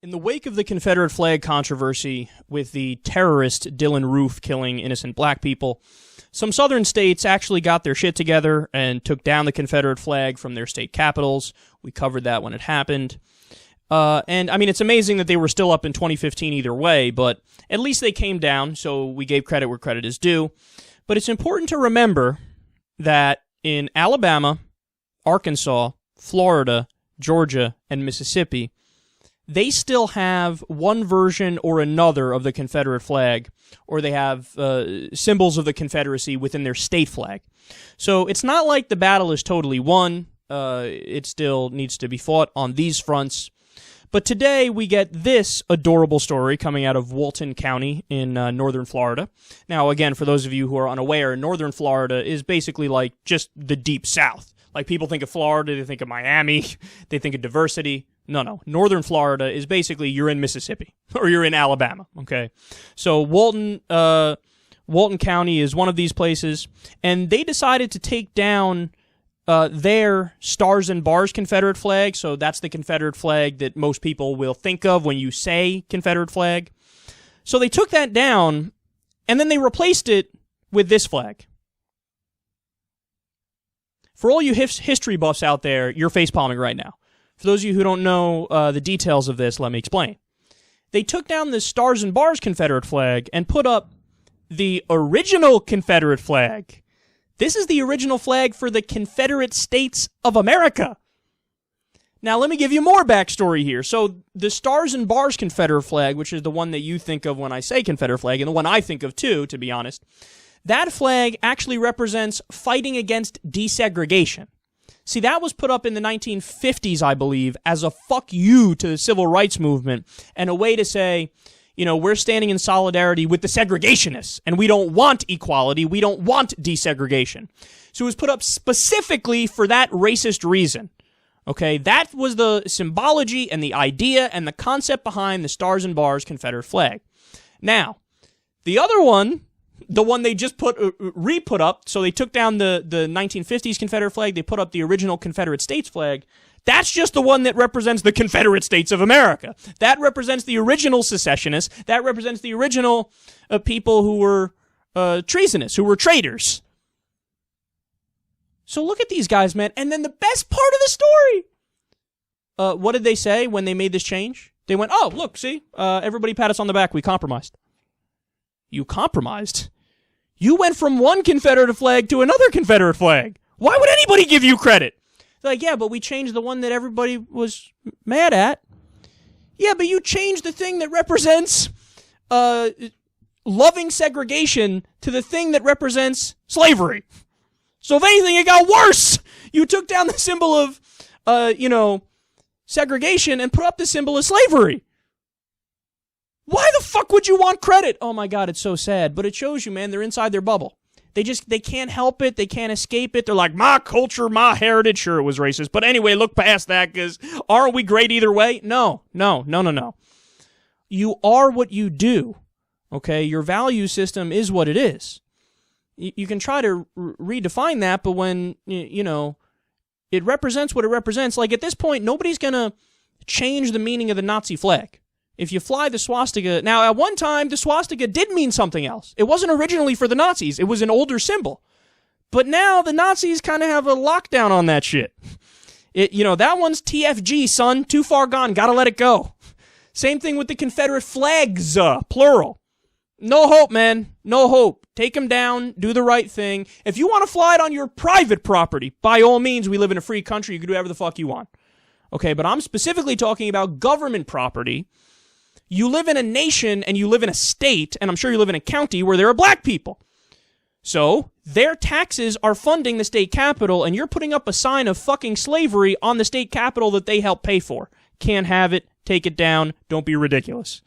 In the wake of the Confederate flag controversy with the terrorist Dylan Roof killing innocent black people, some southern states actually got their shit together and took down the Confederate flag from their state capitals. We covered that when it happened. And, I mean, it's amazing that they were still up in 2015 either way, but at least they came down, so we gave credit where credit is due. But it's important to remember that in Alabama, Arkansas, Florida, Georgia, and Mississippi, they still have one version or another of the Confederate flag, or they have symbols of the Confederacy within their state flag. So it's not like the battle is totally won. It still needs to be fought on these fronts. But today we get this adorable story coming out of Walton County in northern Florida. Now, again, for those of you who are unaware, northern Florida is basically like just the deep south. Like, people think of Florida, they think of Miami, they think of diversity. No. Northern Florida is basically you're in Mississippi, or you're in Alabama, okay? So Walton County is one of these places, and they decided to take down their Stars and Bars Confederate flag. So that's the Confederate flag that most people will think of when you say Confederate flag. So they took that down, and then they replaced it with this flag. For all you history buffs out there, you're facepalming right now. For those of you who don't know the details of this, let me explain. They took down the Stars and Bars Confederate flag and put up the original Confederate flag. This is the original flag for the Confederate States of America. Now, let me give you more backstory here. So, the Stars and Bars Confederate flag, which is the one that you think of when I say Confederate flag, and the one I think of too, to be honest, that flag actually represents fighting against desegregation. See, that was put up in the 1950s, I believe, as a fuck you to the civil rights movement and a way to say, you know, we're standing in solidarity with the segregationists, and we don't want equality, we don't want desegregation. So it was put up specifically for that racist reason. Okay, that was the symbology and the idea and the concept behind the Stars and Bars Confederate flag. Now, the other one, the one they just re-put up, so they took down the 1950s Confederate flag, they put up the original Confederate States flag. That's just the one that represents the Confederate States of America. That represents the original secessionists. That represents the original people who were treasonous, who were traitors. So look at these guys, man. And then the best part of the story. What did they say when they made this change? They went, oh, look, see? Everybody pat us on the back. We compromised. You compromised? You went from one Confederate flag to another Confederate flag. Why would anybody give you credit? They're like, yeah, but we changed the one that everybody was mad at. Yeah, but you changed the thing that represents loving segregation to the thing that represents slavery. So if anything, it got worse. You took down the symbol of, segregation and put up the symbol of slavery. Why the fuck would you want credit? Oh my God, it's so sad. But it shows you, man, they're inside their bubble. They can't help it. They can't escape it. They're like, my culture, my heritage. Sure, it was racist. But anyway, look past that, because aren't we great either way? No. You are what you do, okay? Your value system is what it is. You can try to redefine that, but when, it represents what it represents, like at this point, nobody's going to change the meaning of the Nazi flag. If you fly the swastika... Now, at one time, the swastika did mean something else. It wasn't originally for the Nazis. It was an older symbol. But now, the Nazis kind of have a lockdown on that shit. That one's TFG, son. Too far gone. Gotta let it go. Same thing with the Confederate flags, plural. No hope, man. No hope. Take them down. Do the right thing. If you want to fly it on your private property, by all means, we live in a free country. You can do whatever the fuck you want. Okay, but I'm specifically talking about government property. You live in a nation and you live in a state, and I'm sure you live in a county where there are black people. So, their taxes are funding the state capitol, and you're putting up a sign of fucking slavery on the state capitol that they help pay for. Can't have it. Take it down. Don't be ridiculous.